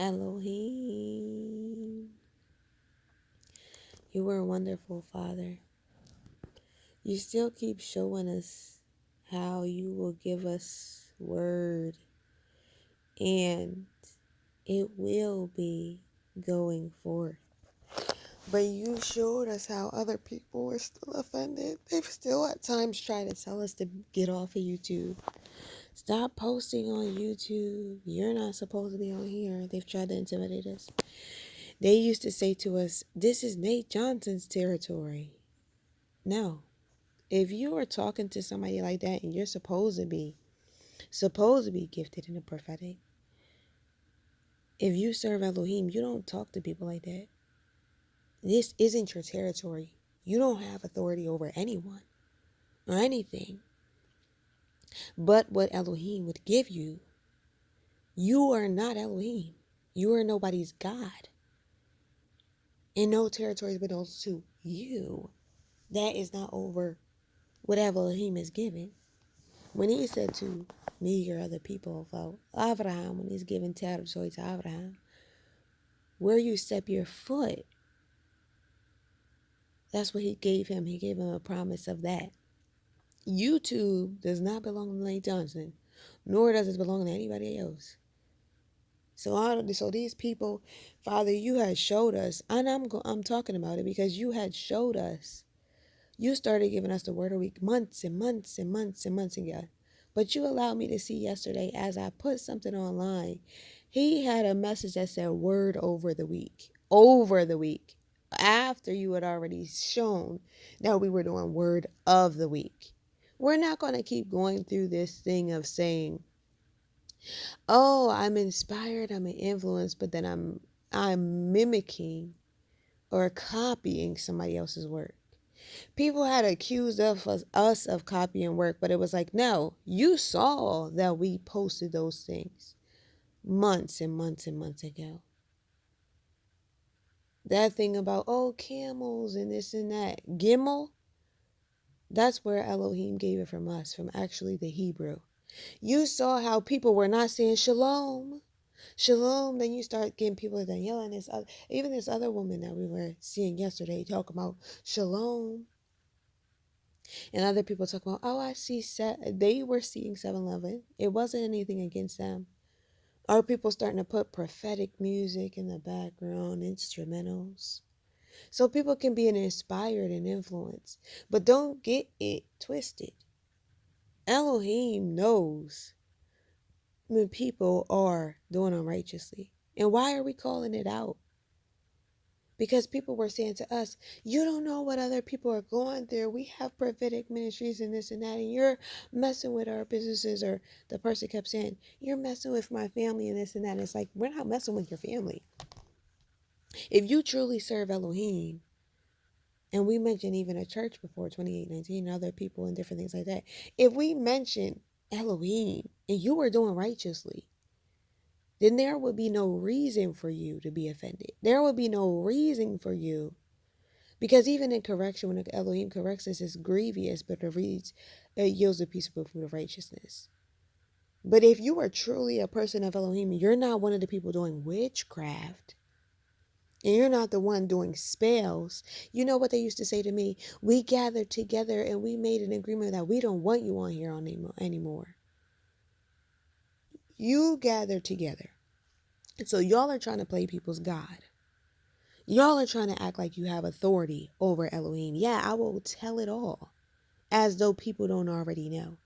Elohim, you are wonderful, Father. You still keep showing us how you will give us word, and it will be going forth. But you showed us how other people were still offended. They've still at times tried to tell us to get off of YouTube. Stop posting on YouTube. You're not supposed to be on here. They've tried to intimidate us. They used to say to us, this is Nate Johnson's territory. No. If you are talking to somebody like that and you're supposed to be gifted in the prophetic, if you serve Elohim, you don't talk to people like that. This isn't your territory. You don't have authority over anyone or anything but what Elohim would give you. You are not Elohim. You are nobody's God. And no territory belongs to you. That is not over what Elohim is given. When he said to me or other people about Abraham, when he's giving territory to Abraham, where you step your foot, that's what he gave him. He gave him a promise of that. YouTube does not belong to Lane Johnson, nor does it belong to anybody else. So these people, Father, you had showed us, and I'm talking about it because you had showed us. You started giving us the word a week months and months and months and months ago. But you allowed me to see yesterday as I put something online. He had a message that said word over the week. Over the week. After you had already shown that we were doing word of the week. We're not going to keep going through this thing of saying, oh, I'm inspired, I'm influenced, but then I'm mimicking or copying somebody else's work. People had accused us of copying work, but it was like, no, you saw that we posted those things months and months and months ago. That thing about, oh, camels and this and that. Gimel, that's where Elohim gave it from us, from actually the Hebrew. You saw how people were not saying shalom. Shalom, then you start getting people that yelling. Even this other woman that we were seeing yesterday talking about shalom. And other people talk about, oh, I see they were seeing 7-Eleven. It wasn't anything against them. Are people starting to put prophetic music in the background, instrumentals? So people can be inspired and influenced. But don't get it twisted. Elohim knows when people are doing unrighteously. And why are we calling it out? Because people were saying to us, you don't know what other people are going through. We have prophetic ministries and this and that, and you're messing with our businesses. Or the person kept saying, you're messing with my family and this and that. And it's like, we're not messing with your family. If you truly serve Elohim, and we mentioned even a church before 2819, and other people and different things like that. If we mention Elohim and you are doing righteously, then there would be no reason for you to be offended. There would be no reason for you. Because even in correction, when Elohim corrects us, it's grievous, but it yields a peaceable fruit of righteousness. But if you are truly a person of Elohim, you're not one of the people doing witchcraft, and you're not the one doing spells. You know what they used to say to me? We gathered together and we made an agreement that we don't want you on here anymore. You gathered together. And so y'all are trying to play people's God. Y'all are trying to act like you have authority over Elohim. Yeah, I will tell it all. As though people don't already know.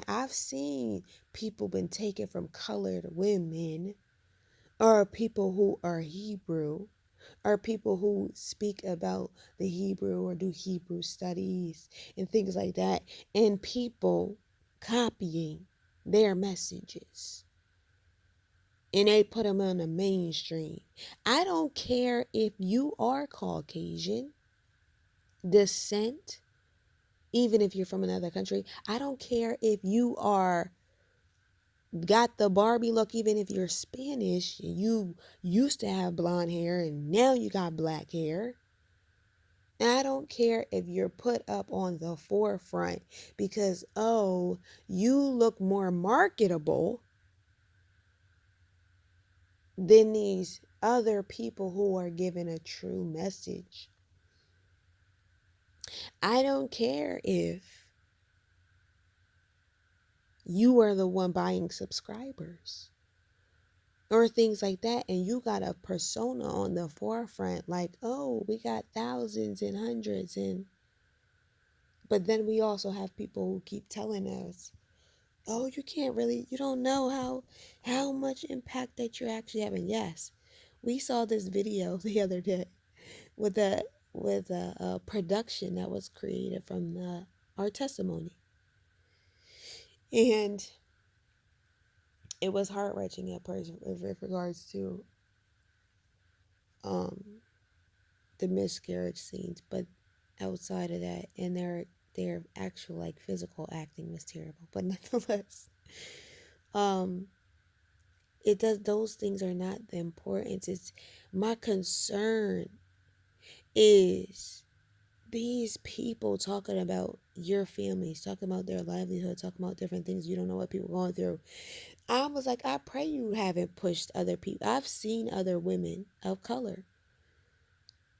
I've seen people been taken from colored women, or people who are Hebrew, or people who speak about the Hebrew or do Hebrew studies and things like that, and people copying their messages. And they put them on the mainstream. I don't care if you are Caucasian, descent, even if you're from another country. I don't care if you got the Barbie look, even if you're Spanish, you used to have blonde hair and now you got black hair. And I don't care if you're put up on the forefront because, oh, you look more marketable than these other people who are giving a true message. I don't care if you are the one buying subscribers or things like that, and you got a persona on the forefront like, oh, we got thousands and hundreds, but then we also have people who keep telling us, oh, you don't know how much impact that you're actually having. Yes, we saw this video the other day with a production that was created from our testimony, and it was heart-wrenching at first with regards to um the miscarriage scenes, but outside of that, and their actual like physical acting was terrible, but nonetheless, um it does, those things are not the importance. It's my concern is these people talking about your families, talking about their livelihood, talking about different things. You don't know what people are going through. I was like, I pray you haven't pushed other people. I've seen other women of color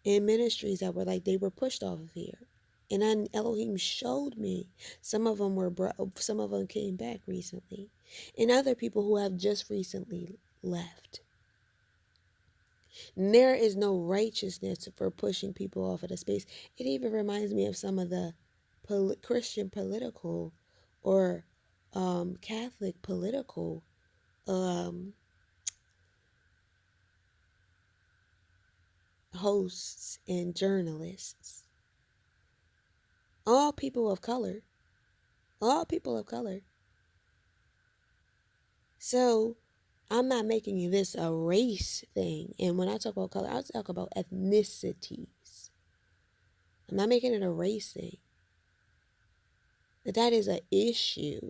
in ministries that were like, they were pushed off of here. And then Elohim showed me some of them some of them came back recently, and other people who have just recently left. There is no righteousness for pushing people off of the space. It even reminds me of some of the Christian political or Catholic political hosts and journalists. All people of color. All people of color. So I'm not making this a race thing. And when I talk about color, I talk about ethnicities. I'm not making it a race thing. That is an issue.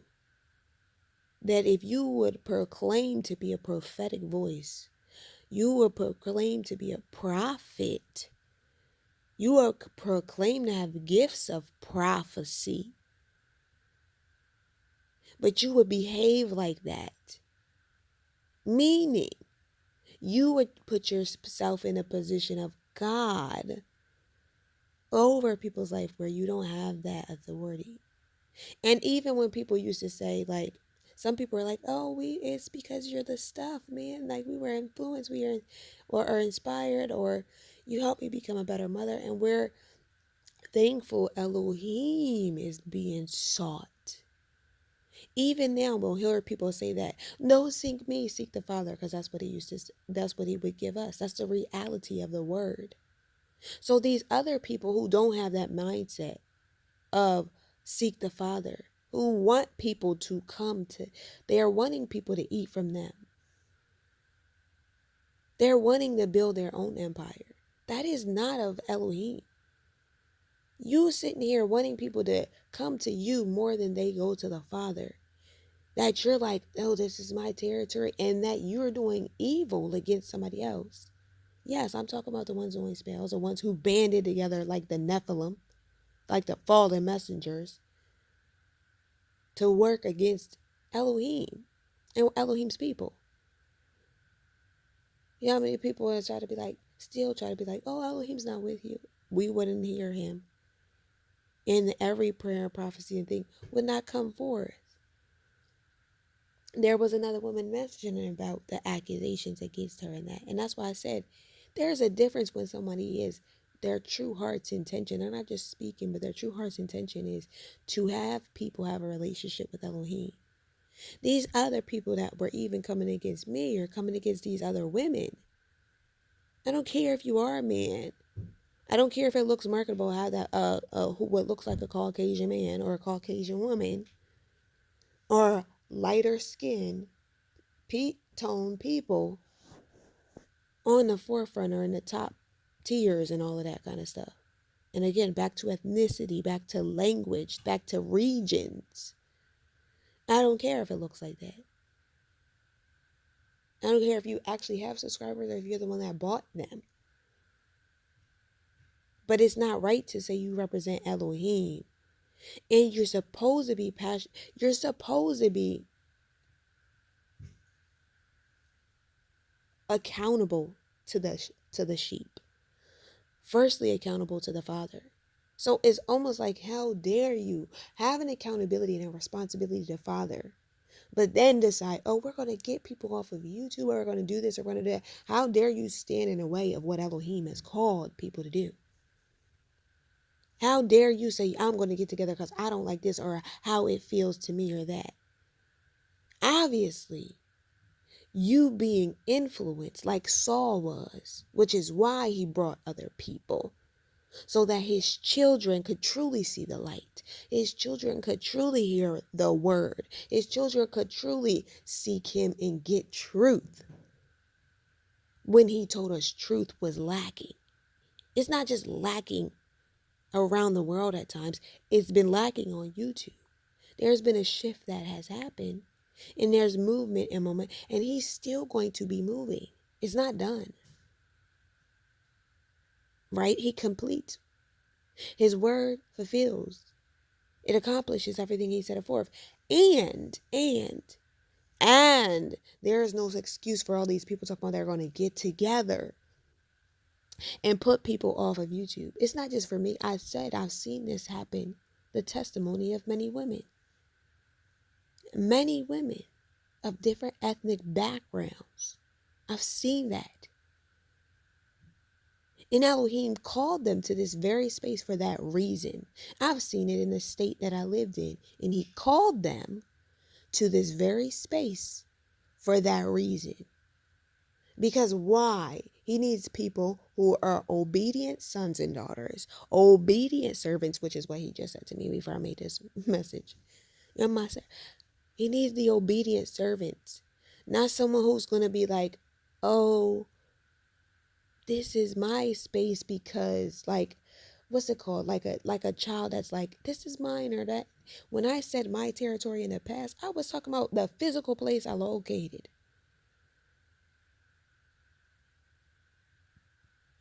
That if you would proclaim to be a prophetic voice, you would proclaim to be a prophet, you are proclaimed to have gifts of prophecy, but you would behave like that, meaning you would put yourself in a position of God over people's life where you don't have that authority. And even when people used to say, like, some people are like, oh, it's because you're the stuff, man. Like, we were influenced, or inspired, or you helped me become a better mother. And we're thankful Elohim is being sought. Even now, we'll hear people say that, no, seek me, seek the Father, because that's what he would give us. That's the reality of the word. So these other people who don't have that mindset of seek the Father, who want people to they are wanting people to eat from them. They're wanting to build their own empire. That is not of Elohim. You sitting here wanting people to come to you more than they go to the Father. That you're like, oh, this is my territory, and that you're doing evil against somebody else. Yes, I'm talking about the ones doing spells, the ones who banded together like the Nephilim, like the fallen messengers, to work against Elohim and Elohim's people. You know how many people still try to be like, oh, Elohim's not with you. We wouldn't hear him. And every prayer and prophecy and thing would not come forth. There was another woman messaging about the accusations against her and that. And that's why I said, there's a difference when somebody is their true heart's intention. They're not just speaking, but their true heart's intention is to have people have a relationship with Elohim. These other people that were even coming against me or coming against these other women, I don't care if you are a man. I don't care if it looks marketable, how that what looks like a Caucasian man or a Caucasian woman or lighter skin, tone people on the forefront or in the top tiers and all of that kind of stuff. And again, back to ethnicity, back to language, back to regions. I don't care if it looks like that. I don't care if you actually have subscribers or if you're the one that bought them. But it's not right to say you represent Elohim. And you're supposed to be passionate. You're supposed to be accountable to the sheep. Firstly, accountable to the Father. So it's almost like, how dare you have an accountability and a responsibility to the Father, but then decide, oh, we're going to get people off of YouTube, or we're going to do this, or we're going to do that. How dare you stand in the way of what Elohim has called people to do? How dare you say, I'm going to get together because I don't like this, or how it feels to me, or that? Obviously, you being influenced like Saul was, which is why he brought other people, so that his children could truly see the light. His children could truly hear the word. His children could truly seek him and get truth. When he told us truth was lacking. It's not just lacking around the world at times. It's been lacking on YouTube. There's been a shift that has happened. And there's movement and moment. And he's still going to be moving. It's not done. Right? He completes. His word fulfills. It accomplishes everything he set it forth. And there is no excuse for all these people talking about they're going to get together and put people off of YouTube. It's not just for me. I said I've seen this happen. The testimony of many women of different ethnic backgrounds. I've seen that. And Elohim called them to this very space for that reason. I've seen it in the state that I lived in. And he called them to this very space for that reason. Because why? He needs people who are obedient sons and daughters, obedient servants, which is what he just said to me before I made this message. He needs the obedient servants, not someone who's going to be like, oh, this is my space because, like, what's it called? Like a child that's like, this is mine, or that. When I said my territory in the past, I was talking about the physical place I located.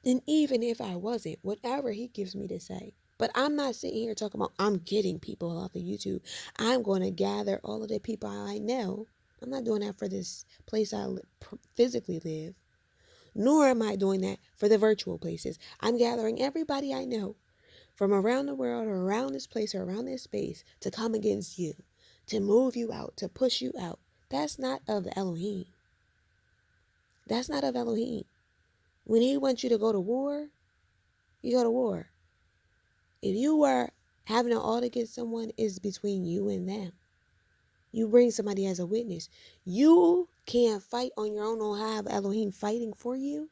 And even if I wasn't, whatever he gives me to say. But I'm not sitting here talking about I'm getting people off of YouTube. I'm going to gather all of the people I know. I'm not doing that for this place I physically live. Nor am I doing that for the virtual places. I'm gathering everybody I know from around the world, or around this place, or around this space, to come against you, to move you out, to push you out. That's not of the Elohim. That's not of Elohim. When he wants you to go to war, you go to war. If you were having an ought against someone, it's between you and them. You bring somebody as a witness. You can't fight on your own or have Elohim fighting for you.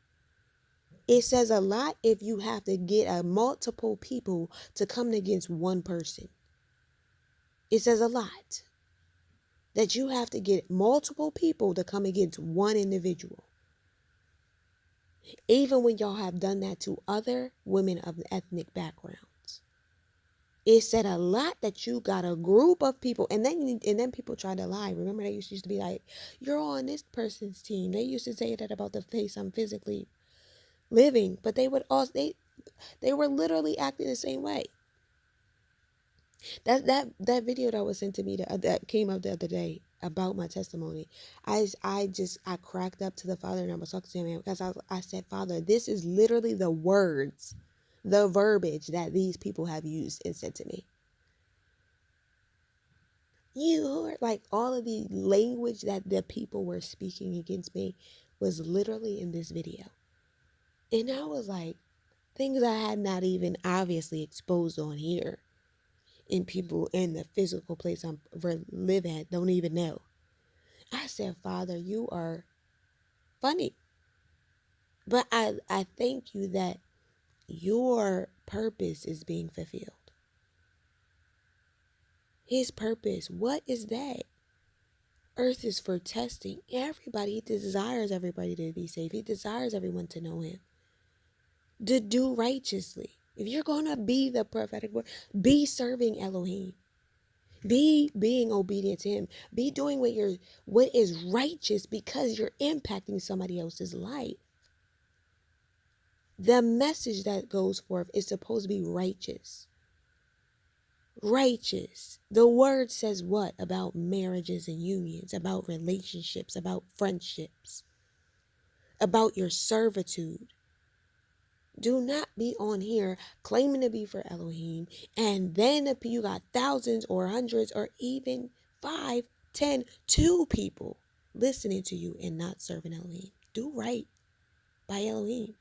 It says a lot if you have to get multiple people to come against one person. It says a lot that you have to get multiple people to come against one individual. Even when y'all have done that to other women of ethnic backgrounds. It said a lot that you got a group of people, and then people try to lie. Remember, they used to be like, you're on this person's team. They used to say that about the place I'm physically living, but they would also they were literally acting the same way. That video that was sent to me that came up the other day about my testimony, I cracked up to the Father, and I was talking to him because I said, Father, this is literally the words, the verbiage that these people have used and said to me. You heard, like, all of the language that the people were speaking against me was literally in this video. And I was like, things I had not even obviously exposed on here. And people in the physical place I live at don't even know. I said, Father, you are funny. But I thank you that your purpose is being fulfilled. His purpose, what is that? Earth is for testing everybody. He desires everybody to be saved. He desires everyone to know him. To do righteously. If you're going to be the prophetic word, be serving Elohim. Be being obedient to him. Be doing what is righteous, because you're impacting somebody else's life. The message that goes forth is supposed to be righteous. Righteous. The word says what about marriages and unions, about relationships, about friendships, about your servitude. Do not be on here claiming to be for Elohim, and then you got thousands or hundreds or even 5, 10, 2 people listening to you and not serving Elohim. Do right by Elohim.